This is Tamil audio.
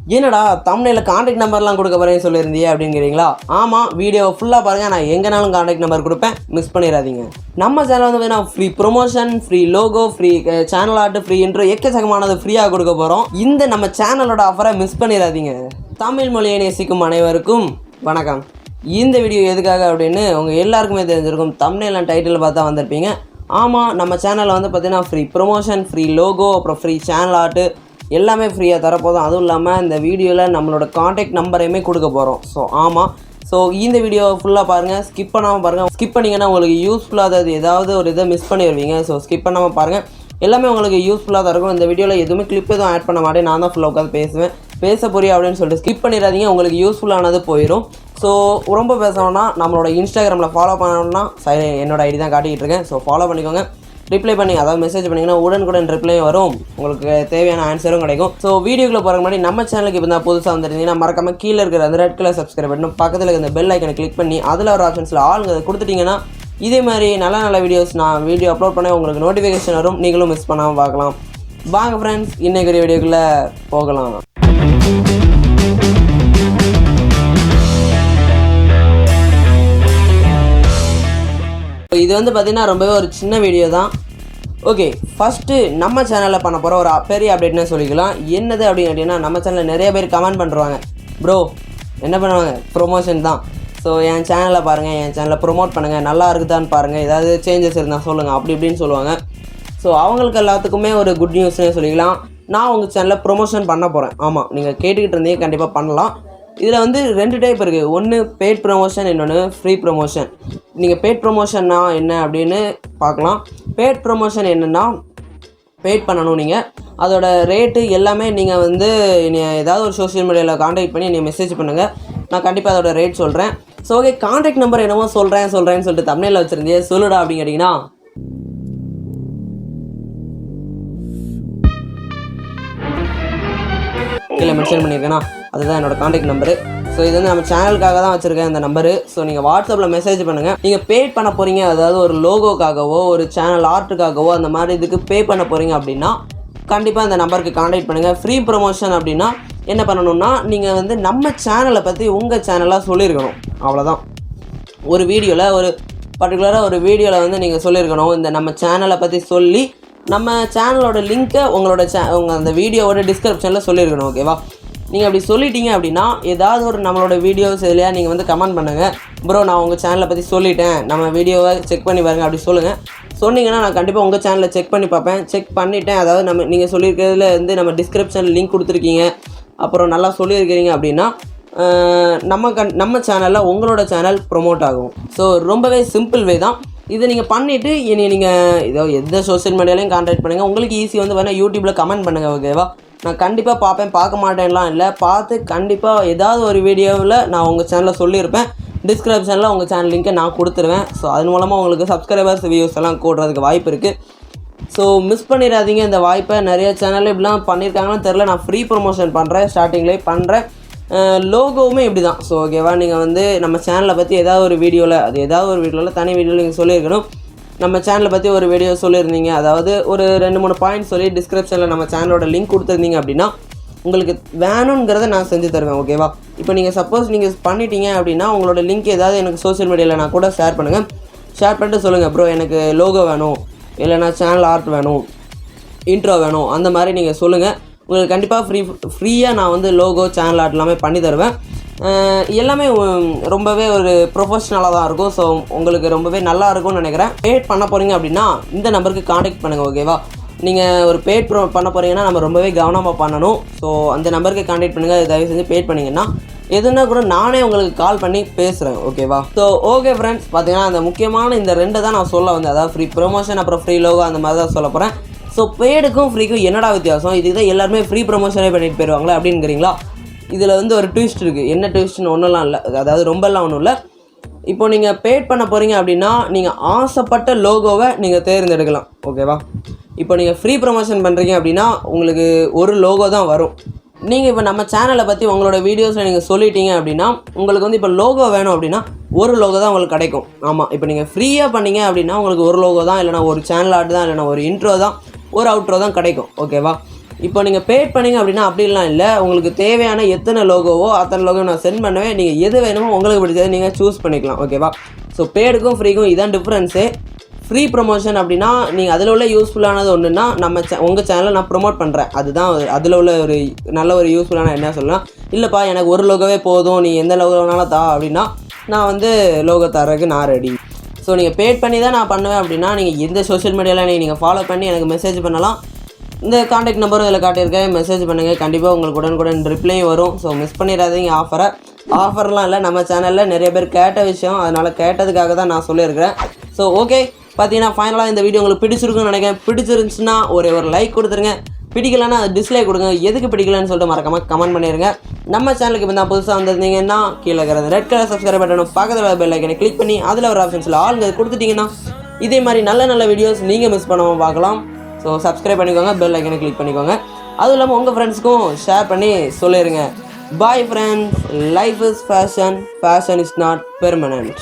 என்னடா தம்ப்நெயில்ல கான்டாக்ட் நம்பர்லாம் கொடுக்க போறேன்னு சொல்லியிருந்தியே அப்படிங்கிறீங்களா? ஆமாம், வீடியோ ஃபுல்லாக பாருங்கள். நான் எங்கேனாலும் கான்டாக்ட் நம்பர் கொடுப்பேன், மிஸ் பண்ணிடாதீங்க. நம்ம சேனல் வந்து பார்த்தீங்கன்னா free promotion, free logo, free channel art, free intro எக்கச்சக்கமானது ஃப்ரீயாக கொடுக்க போகிறோம். இந்த நம்ம சேனலோட ஆஃபரை மிஸ் பண்ணிடாதீங்க. தமிழ் மொழியை நேசிக்கும் அனைவருக்கும் வணக்கம். இந்த வீடியோ எதுக்காக அப்படின்னு உங்கள் எல்லாருக்குமே தெரிஞ்சிருக்கும். தம்ப்நெயில் அண்ட் டைட்டில் பார்த்தா வந்திருப்பீங்க. ஆமாம், நம்ம சேனலில் வந்து பார்த்தீங்கன்னா ஃப்ரீ ப்ரொமோஷன், ஃப்ரீ லோகோ, அப்புறம் ஃப்ரீ சேனல் ஆர்ட்டு எல்லாமே ஃப்ரீயாக தரப்போதும். அதுவும் இல்லாமல் இந்த வீடியோவில் நம்மளோட கான்டாக்ட் நம்பரையுமே கொடுக்க போகிறோம். ஸோ இந்த வீடியோ ஃபுல்லாக பாருங்கள், ஸ்கிப் பண்ணாமல் பாருங்கள். ஸ்கிப் பண்ணிங்கன்னா உங்களுக்கு யூஸ்ஃபுல்லாக ஏதாவது ஒரு இதை மிஸ் பண்ணிடுவீங்க. ஸோ ஸ்கிப் பண்ணாமல் பாருங்கள், எல்லாமே உங்களுக்கு யூஸ்ஃபுல்லாக தான் இருக்கும். இந்த வீடியோவில் எதுவுமே கிளிப் எதுவும் ஆட் பண்ண மாட்டேன், நான் தான் ஃபுல்லாக உட்காந்து பேச போறியா அப்படின்னு சொல்லிட்டு ஸ்கிப் பண்ணிடாதீங்க, உங்களுக்கு யூஸ்ஃபுல்லானது போயிடும். ஸோ ரொம்ப பேசணும்னா நம்மளோட இன்ஸ்டாகிராமில் ஃபாலோ பண்ணணும்னா என்னோட ஐடி தான் காட்டிக்கிட்டு இருக்கேன். ஸோ ஃபாலோ பண்ணிக்கோங்க. ரிப்ளை பண்ணி, அதாவது மெசேஜ் பண்ணிங்கன்னா உடனுக்குடன் ரிப்ளையும் வரும், உங்களுக்கு தேவையான ஆன்சரும் கிடைக்கும். ஸோ வீடியோக்குள்ளே போகிற முன்னாடி நம்ம சேனலுக்கு இப்போ தான் புதுசாக வந்துருந்தீங்கன்னா மறக்காம கீழே இருக்கிற அந்த ரெட் கலர் சப்ஸ்கிரைப் பண்ணணும், பக்கத்தில் இருக்கிற பெல் ஐக்கனை கிளிக் பண்ணி அதில் ஒரு ஆப்ஷன்ஸில் ஆளுங்க அதை கொடுத்துட்டிங்கன்னா இதே மாதிரி நல்ல வீடியோஸ் நான் வீடியோ அப்லோட் பண்ண உங்களுக்கு நோட்டிஃபிகேஷன் வரும், நீங்களும் மிஸ் பண்ணாமல் பார்க்கலாம். வாங்க ஃப்ரெண்ட்ஸ், இன்றைக்கு வீடியோக்குள்ளே போகலாம். இது வந்து பார்த்திங்கன்னா ரொம்பவே ஒரு சின்ன வீடியோ தான். ஓகே, ஃபஸ்ட்டு நம்ம சேனலில் பண்ண போகிற ஒரு பெரிய அப்டேட்னு சொல்லிக்கலாம். என்னது அப்படின்னு கேட்டிங்கன்னா, நம்ம சேனலில் நிறைய பேர் கமெண்ட் பண்ணுறாங்க, ப்ரோ என்ன பண்ணுவாங்க, ப்ரொமோஷன் தான். ஸோ என் சேனலை பாருங்கள், என் சேனலை ப்ரொமோட் பண்ணுங்கள், நல்லா இருக்குதான்னு பாருங்கள், ஏதாவது சேஞ்சஸ் இருந்தால் சொல்லுங்கள் அப்படி இப்படின்னு சொல்லுவாங்க. ஸோ அவங்களுக்கு எல்லாத்துக்குமே ஒரு குட் நியூஸ்னே சொல்லிக்கலாம். நான் உங்கள் சேனலில் ப்ரொமோஷன் பண்ண போகிறேன். ஆமாம், நீங்கள் கேட்டுக்கிட்டு இருந்தீங்க, கண்டிப்பாக பண்ணலாம். இதில் வந்து 2 டைப் இருக்குது. ஒன்று பெய்ட் ப்ரொமோஷன், இன்னொன்று ஃப்ரீ ப்ரொமோஷன். நீங்கள் பெய்ட் ப்ரொமோஷன்னா என்ன அப்படின்னு பார்க்கலாம். பெய்ட் ப்ரொமோஷன் என்னென்னா, பெய்ட் பண்ணணும் நீங்கள், அதோட ரேட்டு எல்லாமே நீங்கள் வந்து ஏதாவது ஒரு சோஷியல் மீடியாவில் காண்டாக்ட் பண்ணி நீங்கள் மெசேஜ் பண்ணுங்கள், நான் கண்டிப்பாக அதோட ரேட் சொல்கிறேன். ஸோ ஓகே, காண்டாக்ட் நம்பர் என்னமோ சொல்கிறேன்னு சொல்லிட்டு தம்ப்நெயில்ல வச்சுருந்தேன், சொல்லுடா அப்படின்னு கேட்டிங்கன்னா, கீழே மென்ஷன் பண்ணியிருக்கேன்னா அதுதான் என்னோட காண்டாக்ட் நம்பரு. ஸோ இது வந்து நம்ம சேனலுக்காக தான் வச்சுருக்கேன் இந்த நம்பரு. ஸோ நீங்கள் வாட்ஸ்அப்பில் மெசேஜ் பண்ணுங்கள். நீங்கள் பேட் பண்ண போகிறீங்க, அதாவது ஒரு லோகோக்காகவோ ஒரு சேனல் ஆர்ட்டுக்காகவோ அந்த மாதிரி இதுக்கு பே பண்ண போகிறீங்க அப்படின்னா கண்டிப்பாக அந்த நம்பருக்கு காண்டாக்ட் பண்ணுங்கள். ஃப்ரீ ப்ரொமோஷன் அப்படின்னா என்ன பண்ணணும்னா, நீங்கள் வந்து நம்ம சேனலை பற்றி உங்கள் சேனலாக சொல்லியிருக்கணும், அவ்வளோதான். ஒரு வீடியோவில் ஒரு பர்டிகுலராக ஒரு வீடியோவில் வந்து நீங்கள் சொல்லியிருக்கணும், இந்த நம்ம சேனலை பற்றி சொல்லி நம்ம சேனலோட லிங்க்கை உங்களோட உங்கள் அந்த வீடியோவோட டிஸ்கிரிப்ஷனில் சொல்லியிருக்கணும். ஓகேவா? நீங்கள் அப்படி சொல்லிட்டீங்க அப்படின்னா ஏதாவது ஒரு நம்மளோட வீடியோஸ் இதுலையா நீங்கள் வந்து கமெண்ட் பண்ணுங்கள், ப்ரோ நான் உங்கள் சேனலை பற்றி சொல்லிட்டேன், நம்ம வீடியோவை செக் பண்ணி பாருங்கள் அப்படி சொல்லுங்கள். சொன்னீங்கன்னா நான் கண்டிப்பாக உங்கள் சேனலில் செக் பண்ணி பார்ப்பேன். செக் பண்ணிவிட்டேன், அதாவது நீங்கள் சொல்லியிருக்கிறதுல வந்து நம்ம டிஸ்கிரிப்ஷனில் லிங்க் கொடுத்துருக்கீங்க, அப்புறம் நல்லா சொல்லியிருக்கிறீங்க அப்படின்னா நம்ம சேனலில் உங்களோட சேனல் ப்ரொமோட் ஆகும். ஸோ ரொம்பவே சிம்பிள் வே தான். இதை நீங்கள் பண்ணிவிட்டு நீங்கள் இதோ எந்த சோஷியல் மீடியாலையும் கான்டாக்ட் பண்ணுங்கள். உங்களுக்கு ஈஸி வந்து வேணால் யூடியூப்பில் கமெண்ட் பண்ணுங்கள். ஓகேவா? நான் கண்டிப்பாக பார்ப்பேன், பார்க்க மாட்டேன்லாம் இல்லை, பார்த்து கண்டிப்பாக ஏதாவது ஒரு வீடியோவில் நான் உங்கள் சேனலில் சொல்லியிருப்பேன். டிஸ்கிரிப்ஷனில் உங்கள் சேனல் லிங்க்கை நான் கொடுத்துருவேன். ஸோ அதன் மூலமாக உங்களுக்கு சப்ஸ்கிரைபர்ஸ் வியூஸ் எல்லாம் கூடுறதுக்கு வாய்ப்பு இருக்குது. ஸோ மிஸ் பண்ணிடாதீங்க இந்த வாய்ப்பை. நிறைய சேனலில் இப்படிலாம் பண்ணியிருக்காங்கன்னு தெரில. நான் ஃப்ரீ ப்ரொமோஷன் பண்ணுறேன், ஸ்டார்டிங்லேயே பண்ணுறேன். லோகோவுமே இப்படி தான். ஸோ ஓகேவா, நீங்கள் வந்து நம்ம சேனலை பற்றி ஏதாவது ஒரு வீடியோவில் தனி வீடியோவில் நீங்கள் சொல்லியிருக்கணும். நம்ம சேனலை பற்றி ஒரு வீடியோ சொல்லியிருந்தீங்க, அதாவது ஒரு 2-3 பாயிண்ட் சொல்லி டிஸ்கிரிப்ஷனில் நம்ம சேனலோட லிங்க் கொடுத்துருந்தீங்க அப்படின்னா உங்களுக்கு வேணுங்கிறத நான் செஞ்சு தருவேன். ஓகேவா? இப்போ நீங்கள் சப்போஸ் நீங்கள் பண்ணிட்டீங்க அப்படின்னா உங்களோட லிங்க் ஏதாவது எனக்கு சோஷியல் மீடியாவில் நான் கூட ஷேர் பண்ணுங்கள். ஷேர் பண்ணிட்டு சொல்லுங்கள், ப்ரோ எனக்கு லோகோ வேணும், இல்லைனா சேனல் ஆர்ட் வேணும், இன்ட்ரோ வேணும், அந்த மாதிரி நீங்கள் சொல்லுங்கள். உங்களுக்கு கண்டிப்பாக ஃப்ரீயாக நான் வந்து லோகோ சேனல் ஆர்ட் எல்லாமே பண்ணி தருவேன். எல்லாமே ரொம்பவே ஒரு ப்ரொஃபஷ்னலாக தான் இருக்கும். ஸோ உங்களுக்கு ரொம்பவே நல்லா இருக்கும்னு நினைக்கிறேன். பேட் பண்ண போகிறீங்க அப்படின்னா இந்த நம்பருக்கு காண்டாக்ட் பண்ணுங்கள். ஓகேவா? நீங்கள் ஒரு பேட் பண்ண போகிறீங்கன்னா நம்ம ரொம்பவே கவனமாக பண்ணணும். ஸோ அந்த நம்பருக்கு காண்டாக்ட் பண்ணுங்கள். தயவு செஞ்சு பேட் பண்ணிங்கன்னா எதுனா கூட நானே உங்களுக்கு கால் பண்ணி பேசுகிறேன். ஓகேவா? ஸோ ஓகே ஃப்ரெண்ட்ஸ், பார்த்தீங்கன்னா அந்த முக்கியமான இந்த 2 தான் நான் சொல்ல வந்தேன். அதாவது ஃப்ரீ ப்ரொமோஷன் அப்புறம் ஃப்ரீ லோகோ அந்த மாதிரி தான் சொல்ல போகிறேன். ஸோ பெய்டுக்கும் ஃப்ரீக்கும் என்னடா வித்தியாசம், இதுக்கு தான் எல்லாருமே ஃப்ரீ ப்ரொமோஷனே பண்ணிட்டு போயிடுவாங்களே அப்படிங்கிறீங்களா? இதில் வந்து ஒரு ட்விஸ்ட் இருக்குது. என்ன ட்விஸ்ட்னு ஒன்றுலாம் இல்லை, அதாவது ரொம்பலாம் ஒன்றும் இல்லை. இப்போ நீங்கள் பேட் பண்ண போகிறீங்க அப்படின்னா நீங்கள் ஆசைப்பட்ட லோகோவை நீங்கள் தேர்ந்தெடுக்கலாம். ஓகேவா? இப்போ நீங்கள் ஃப்ரீ ப்ரொமோஷன் பண்ணுறீங்க அப்படின்னா உங்களுக்கு ஒரு லோகோ தான் வரும். நீங்கள் இப்போ நம்ம சேனலை பற்றி உங்களோட வீடியோஸில் நீங்கள் சொல்லிட்டீங்க அப்படின்னா உங்களுக்கு வந்து இப்போ லோகோ வேணும் அப்படின்னா ஒரு லோகோ தான் உங்களுக்கு கிடைக்கும். ஆமாம், இப்போ நீங்கள் ஃப்ரீயாக பண்ணீங்க அப்படின்னா உங்களுக்கு ஒரு லோகோ தான், இல்லைனா ஒரு சேனல் ஆர்ட் தான், இல்லைனா ஒரு இன்ட்ரோ தான், ஒரு அவுட்ரோ தான் கிடைக்கும். ஓகேவா? இப்போ நீங்கள் பேட் பண்ணிங்க அப்படின்னா அப்படிலாம் இல்லை, உங்களுக்கு தேவையான எத்தனை லோகோவோ அத்தனை லோகோ நான் சென்ட் பண்ணுவேன். நீங்கள் எது வேணுமோ உங்களுக்கு பிடிச்சதை நீங்கள் சூஸ் பண்ணிக்கலாம். ஓகேவா? ஸோ பேடுக்கும் ஃப்ரீக்கும் இதான் டிஃப்ரென்ஸு. ஃப்ரீ ப்ரொமோஷன் அப்படின்னா நீங்கள் அதில் உள்ள யூஸ்ஃபுல்லானது ஒன்றுனா உங்கள் சேனலை நான் ப்ரொமோட் பண்ணுறேன், அதுதான் அதில் உள்ள ஒரு நல்ல ஒரு யூஸ்ஃபுல்லான என்ன சொல்லலாம். இல்லைப்பா எனக்கு ஒரு லோகோவே போதும், நீ எந்த லோகோ வேணாலும் தா அப்படின்னா நான் வந்து லோகோ தரதுக்கு நான் ரெடி. ஸோ நீங்கள் பேட் பண்ணி தான் நான் பண்ணுவேன் அப்படின்னா நீங்கள் எந்த சோஷியல் மீடியாவில் நீங்கள் ஃபாலோ பண்ணி எனக்கு மெசேஜ் பண்ணலாம். இந்த காண்டாக்ட் நம்பரும் இதில் காட்டியிருக்கேன், மெசேஜ் பண்ணுங்கள். கண்டிப்பாக உங்களுக்கு உடனுக்குடன் ரிப்ளையும் வரும். ஸோ மிஸ் பண்ணிடாதீங்க ஆஃபர்லாம் இல்லை, நம்ம சேனலில் நிறைய பேர் கேட்ட விஷயம், அதனால் கேட்டதுக்காக தான் நான் சொல்லியிருக்கிறேன். ஸோ ஓகே, பார்த்தீங்கன்னா ஃபைனலாக இந்த வீடியோ உங்களுக்கு பிடிச்சிருக்குன்னு நினைக்கிறேன். பிடிச்சிருந்துச்சுன்னா ஒரு லைக் கொடுத்துருங்க, பிடிக்கலன்னா அது டிஸ்லைக் கொடுங்க. எதுக்கு பிடிக்கலன்னு சொல்லிட்டு மறக்காமல் கமெண்ட் பண்ணிடுங்க. நம்ம சேனலுக்கு இப்போ தான் புதுசாக வந்திருந்தீங்கன்னா கீழே இருக்கிற ரெட் கலர் சப்ஸ்கிரைப் பட்டனும் பக்கத்தில் பெல் ஐக்கனை கிளிக் பண்ணி அதில் ஒரு ஆப்ஷன்ஸில் ஆளுங்க கொடுத்துட்டிங்கன்னா இதே மாதிரி நல்ல வீடியோஸ் நீங்கள் மிஸ் பண்ணாமல் பார்க்கலாம். ஸோ சப்ஸ்கிரைப் பண்ணிக்கோங்க, பெல் ஐக்கனை கிளிக் பண்ணிக்கோங்க. அதுவும் இல்லாமல் உங்கள் ஃப்ரெண்ட்ஸ்க்கும் ஷேர் பண்ணி சொல்லிடுங்க. Bye friends, life is fashion, fashion is not permanent.